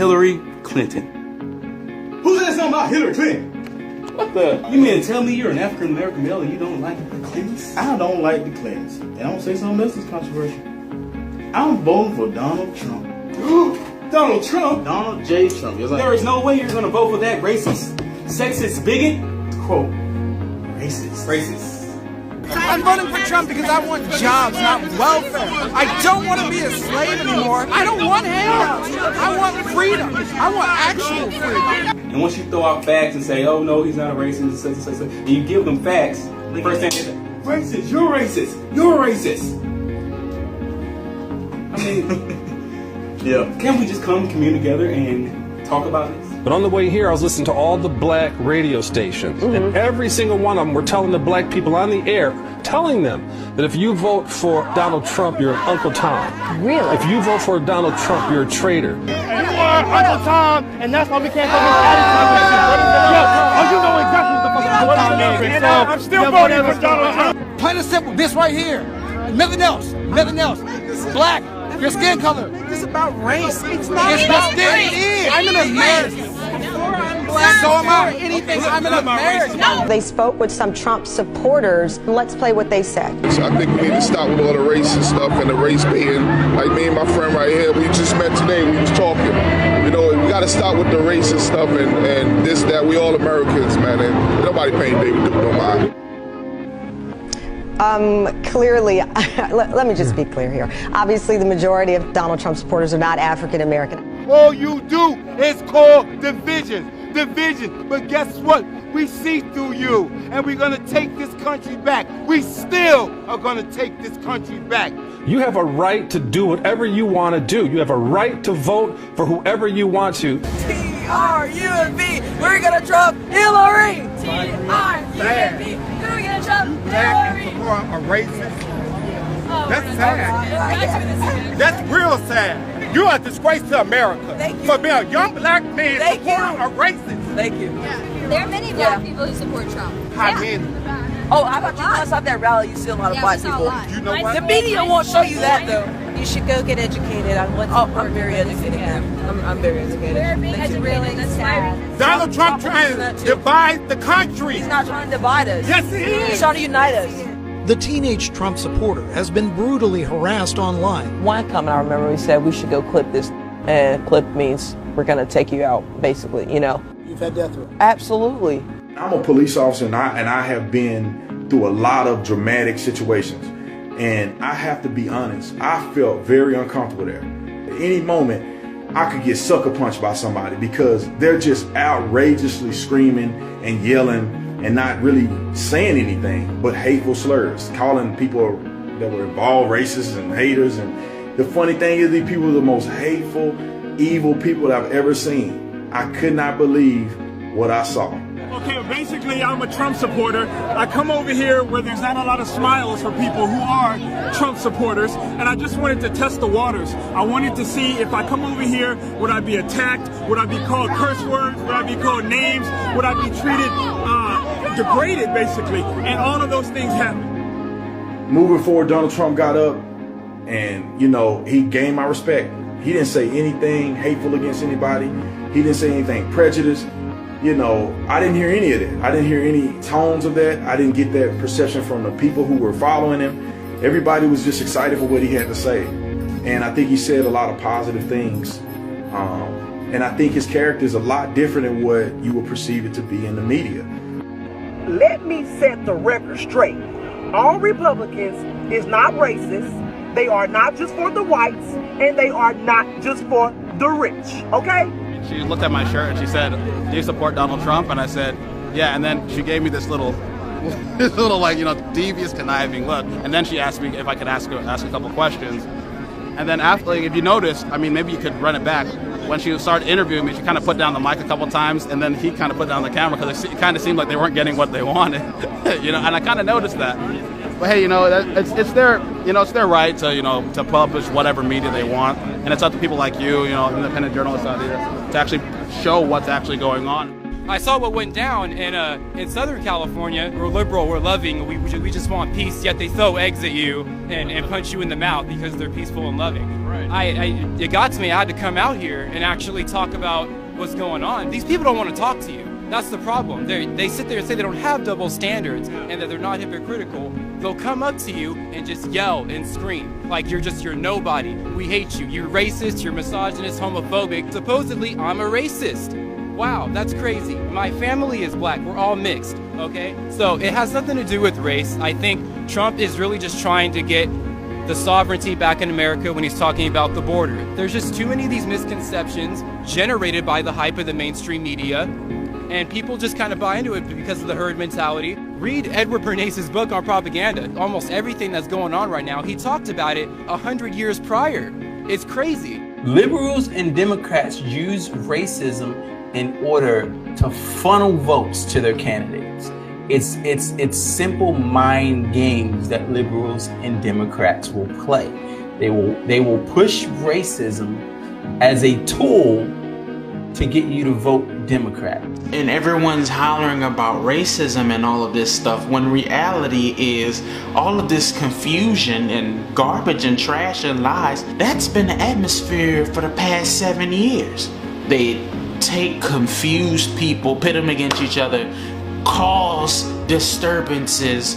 Hillary Clinton. Who said something about Hillary Clinton? What the? You mean to tell me you're an African American male and you don't like the Clintons? I don't like the Clintons. And I'm gonna say something else that's controversial. I'm voting for Donald Trump. Donald Trump? Donald J. Trump. There is no way you're gonna vote for that racist, sexist bigot. Quote, racist. Racist. I'm voting for Trump because I want jobs, not welfare. I don't want to be a slave anymore. I don't want handouts. I want freedom. I want actual freedom. And once you throw out facts and say, oh no, he's not a racist, and you give them facts, the first thing they say, racist, you're racist, you're racist. I mean, yeah. Can't we just commune together and talk about this? But on the way here, I was listening to all the black radio stations, and every single one of them were telling the black people on the air, telling them that if you vote for Donald Trump, you're Uncle Tom. Really? If you vote for Donald Trump, you're a traitor. You are Uncle Tom, and that's why we can't come in and you know exactly what the fuck Uncle Tom is. I'm still voting for Donald Trump. Plain and simple, this right here. Nothing else. Nothing else. Black, your skin color. It's about race. It's not about race. It is. I'm an American. So am I. Anything. I'm an American. They spoke with some Trump supporters. Let's play what they said. So I think we need to stop with all the racist stuff and the race baiting. Like me and my friend right here, we just met today. We was talking. You know, we got to stop with the racist stuff and this, that. We all Americans, man. And nobody paying David Duke no mind. Clearly, let me just be clear here. Obviously, the majority of Donald Trump supporters are not African American. All you do is call division. But guess what? We see through you, and we're going to take this country back. We still are going to take this country back. You have a right to do whatever you want to do. You have a right to vote for whoever you want to. T-R-U-M-B. We're going to Trump Hillary. T-R-U-M-B. We're going to Trump Hillary. Support a racist. That's sad. That's real sad. You are a disgrace to America for being a young black man supporting a racist. Thank you. There are many black people who support Trump. How many? Oh, how about you once at that rally, you see a lot of black people. You know what? The media won't show you that, though. You should go get educated on what's I'm very educated. I'm very educated. We're being educated. That's sad. Donald Trump trying to divide the country. He's not trying to divide us. Yes, he is. He's trying to unite us. The teenage Trump supporter has been brutally harassed online. One comment I remember, we said we should go clip this, and clip means we're going to take you out, basically, you know. You've had death threats. Absolutely. I'm a police officer, and I have been through a lot of dramatic situations. And I have to be honest, I felt very uncomfortable there. At any moment, I could get sucker punched by somebody because they're just outrageously screaming and yelling and not really saying anything but hateful slurs, calling people that were involved racist and haters. And the funny thing is, these people are the most hateful, evil people that I've ever seen. I could not believe what I saw. Okay, basically I'm a Trump supporter. I come over here where there's not a lot of smiles for people who are Trump supporters, and I just wanted to test the waters. I wanted to see if I come over here, would I be attacked? Would I be called curse words? Would I be called names? Would I be treated degraded, basically? And all of those things happened. Moving forward, Donald Trump got up and, you know, he gained my respect. He didn't say anything hateful against anybody. He didn't say anything prejudiced. You know, I didn't hear any of that. I didn't hear any tones of that. I didn't get that perception from the people who were following him. Everybody was just excited for what he had to say. And I think he said a lot of positive things. And I think his character is a lot different than what you would perceive it to be in the media. Let me set the record straight. All Republicans is not racist. They are not just for the whites, and they are not just for the rich, okay? She looked at my shirt and she said, "Do you support Donald Trump?" And I said, "Yeah." And then she gave me this little like, you know, devious, conniving look. And then she asked me if I could ask a couple questions. And then after, like, if you noticed, I mean, maybe you could run it back. When she started interviewing me, she kind of put down the mic a couple times, and then he kind of put down the camera because it kind of seemed like they weren't getting what they wanted, you know. And I kind of noticed that. But hey, you know, it's their right to, you know, to publish whatever media they want, and it's up to people like you know, independent journalists out there, to actually show what's actually going on. I saw what went down in Southern California. We're liberal, we're loving, we just want peace, yet they throw eggs at you and punch you in the mouth because they're peaceful and loving. Right. It got to me, I had to come out here and actually talk about what's going on. These people don't want to talk to you. That's the problem. They sit there and say they don't have double standards and that they're not hypocritical. They'll come up to you and just yell and scream like you're nobody. We hate you. You're racist, you're misogynist, homophobic. Supposedly, I'm a racist. Wow, that's crazy. My family is black. We're all mixed, okay? So it has nothing to do with race. I think Trump is really just trying to get the sovereignty back in America when he's talking about the border. There's just too many of these misconceptions generated by the hype of the mainstream media, and people just kind of buy into it because of the herd mentality. Read Edward Bernays' book on propaganda. Almost everything that's going on right now, he talked about it 100 years prior. It's crazy. Liberals and Democrats use racism in order to funnel votes to their candidates. It's simple mind games that liberals and Democrats will play. They will push racism as a tool to get you to vote Democrat. And everyone's hollering about racism and all of this stuff, when reality is all of this confusion and garbage and trash and lies, that's been the atmosphere for the past 7 years. They take confused people, pit them against each other, cause disturbances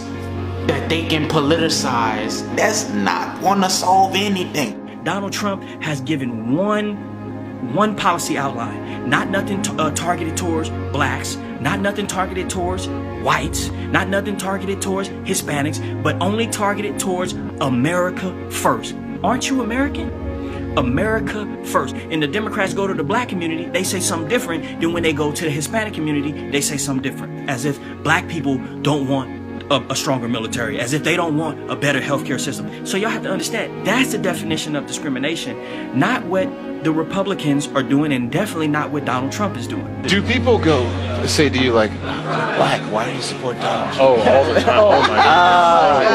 that they can politicize. That's not gonna solve anything. Donald Trump has given one policy outline, not nothing targeted towards blacks, not nothing targeted towards whites, not nothing targeted towards Hispanics, but only targeted towards America first. Aren't you American? America first. And the Democrats go to the black community, they say something different than when they go to the Hispanic community, they say something different. As if black people don't want a stronger military, as if they don't want a better healthcare system. So y'all have to understand, that's the definition of discrimination, not what the Republicans are doing, and definitely not what Donald Trump is doing. Do people go say to you like, black, why do you support Donald Trump? Oh, all the time. Oh my God.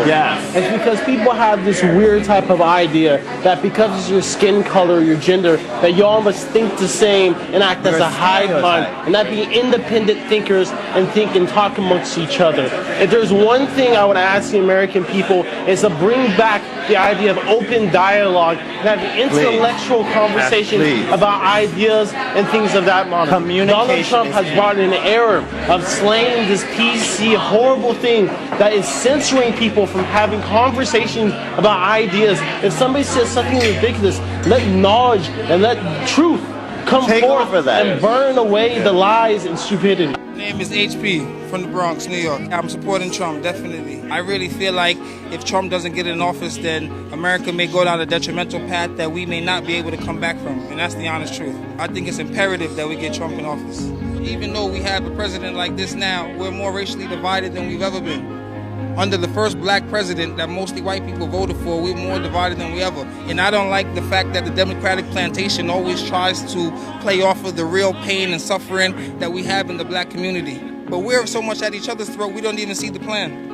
Yeah. It's because people have this weird type of idea that because of your skin color, your gender, that you all must think the same and act as a hive mind, and not be independent thinkers and think and talk amongst each other. If there's one thing I would ask the American people is to bring back the idea of open dialogue and have intellectual conversations about ideas and things of that matter. Donald Trump has brought an era of slaying this PC horrible thing that is censoring people from having conversations about ideas. If somebody says something ridiculous, let knowledge and let truth come forth and burn away the lies and stupidity. My name is HP from the Bronx, New York. I'm supporting Trump, definitely. I really feel like if Trump doesn't get in office, then America may go down a detrimental path that we may not be able to come back from. And that's the honest truth. I think it's imperative that we get Trump in office. Even though we have a president like this now, we're more racially divided than we've ever been. Under the first black president that mostly white people voted for, we're more divided than we ever. And I don't like the fact that the Democratic plantation always tries to play off of the real pain and suffering that we have in the black community. But we're so much at each other's throat, we don't even see the plan.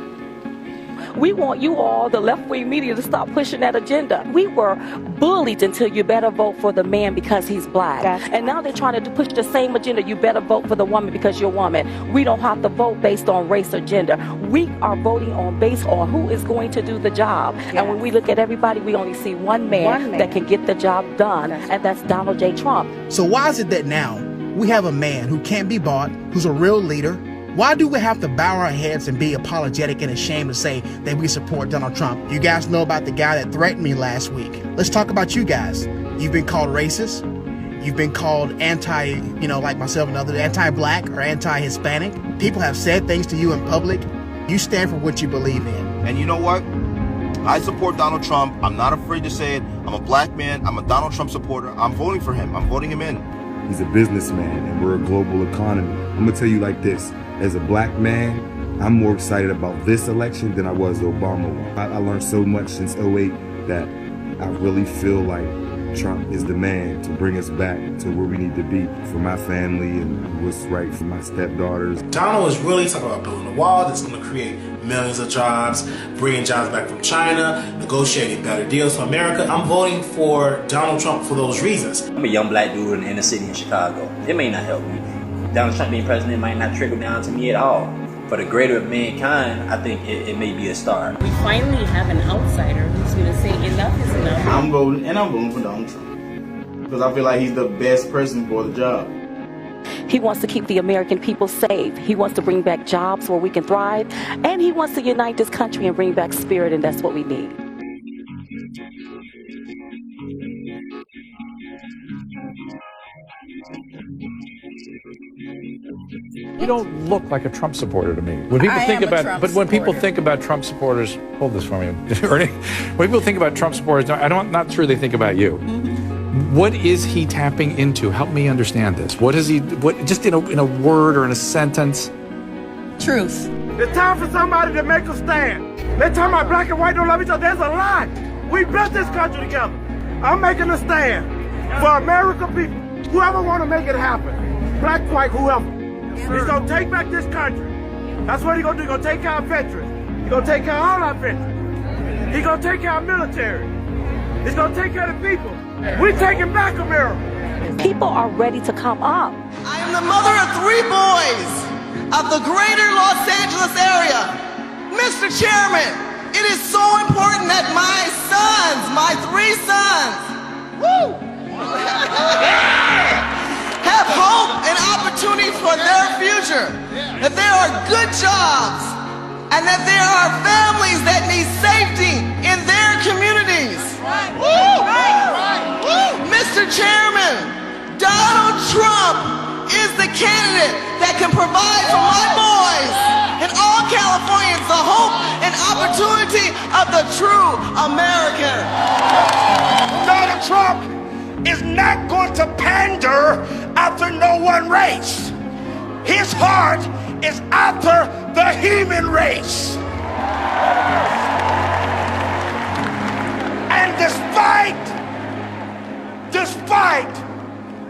We want you all, the left-wing media, to stop pushing that agenda. We were bullied until you better vote for the man because he's black. And now they're trying to push the same agenda. You better vote for the woman because you're a woman. We don't have to vote based on race or gender. We are voting based on who is going to do the job. And when we look at everybody, we only see one man that can get the job done, and that's Donald J. Trump. So why is it that now we have a man who can't be bought, who's a real leader? Why do we have to bow our heads and be apologetic and ashamed to say that we support Donald Trump? You guys know about the guy that threatened me last week. Let's talk about you guys. You've been called racist. You've been called like myself and others, anti-black or anti-Hispanic. People have said things to you in public. You stand for what you believe in. And you know what? I support Donald Trump. I'm not afraid to say it. I'm a black man. I'm a Donald Trump supporter. I'm voting for him. I'm voting him in. He's a businessman and we're a global economy. I'm gonna tell you like this. As a black man, I'm more excited about this election than I was the Obama one. I learned so much since 2008 that I really feel like Trump is the man to bring us back to where we need to be for my family and what's right for my stepdaughters. Donald is really talking about building a wall that's going to create millions of jobs, bringing jobs back from China, negotiating better deals for America. I'm voting for Donald Trump for those reasons. I'm a young black dude in the inner city in Chicago. It may not help me, Donald Trump being president might not trickle down to me at all. For the greater of mankind, I think it may be a start. We finally have an outsider who's going to say enough is enough. I'm voting for Donald Trump because I feel like he's the best person for the job. He wants to keep the American people safe. He wants to bring back jobs where we can thrive. And he wants to unite this country and bring back spirit, and that's what we need. You don't look like a Trump supporter to me. When people people think about Trump supporters, hold this for me, Ernie. When people think about Trump supporters, I'm not sure they think about you. Mm-hmm. What is he tapping into? Help me understand this. What is he? What just in a word or in a sentence? Truth. It's time for somebody to make a stand. They're talking about black and white don't love each other. There's a lie. We built this country together. I'm making a stand for American people. Whoever want to make it happen. Black, white, whoever. He's going to take back this country. That's what he's going to do. He's going to take care of veterans. He's going to take care of all our veterans. He's going to take care of military. He's going to take care of the people. We're taking back America. People are ready to come up. I am the mother of 3 boys of the greater Los Angeles area. Mr. Chairman, it is so important that my sons, my 3 sons, have hope and opportunity for their future, that there are good jobs, and that there are families that need safety in their communities. Mr. Chairman, Donald Trump is the candidate that can provide for my boys and all Californians the hope and opportunity of the true American. Donald Trump is not going to pander after no one race. His heart is after the human race. And despite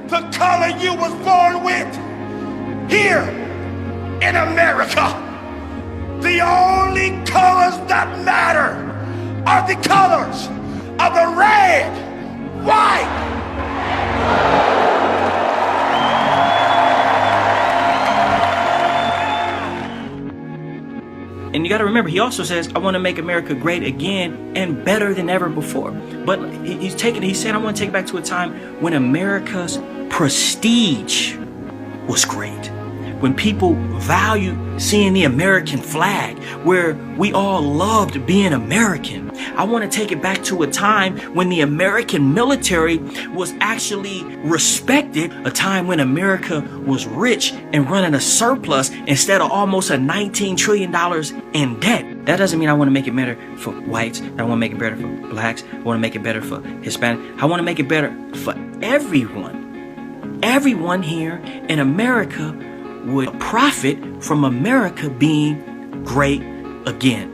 the color you was born with, here in America, the only colors that matter are the colors of the red, white, And you got to remember, he also says, I want to make America great again and better than ever before. But he said, I want to take it back to a time when America's prestige was great. When people valued seeing the American flag, where we all loved being American. I want to take it back to a time when the American military was actually respected, a time when America was rich and running a surplus instead of almost $19 trillion in debt. That doesn't mean I want to make it better for whites. I want to make it better for blacks. I want to make it better for Hispanic. I want to make it better for everyone. Everyone here in America would profit from America being great again.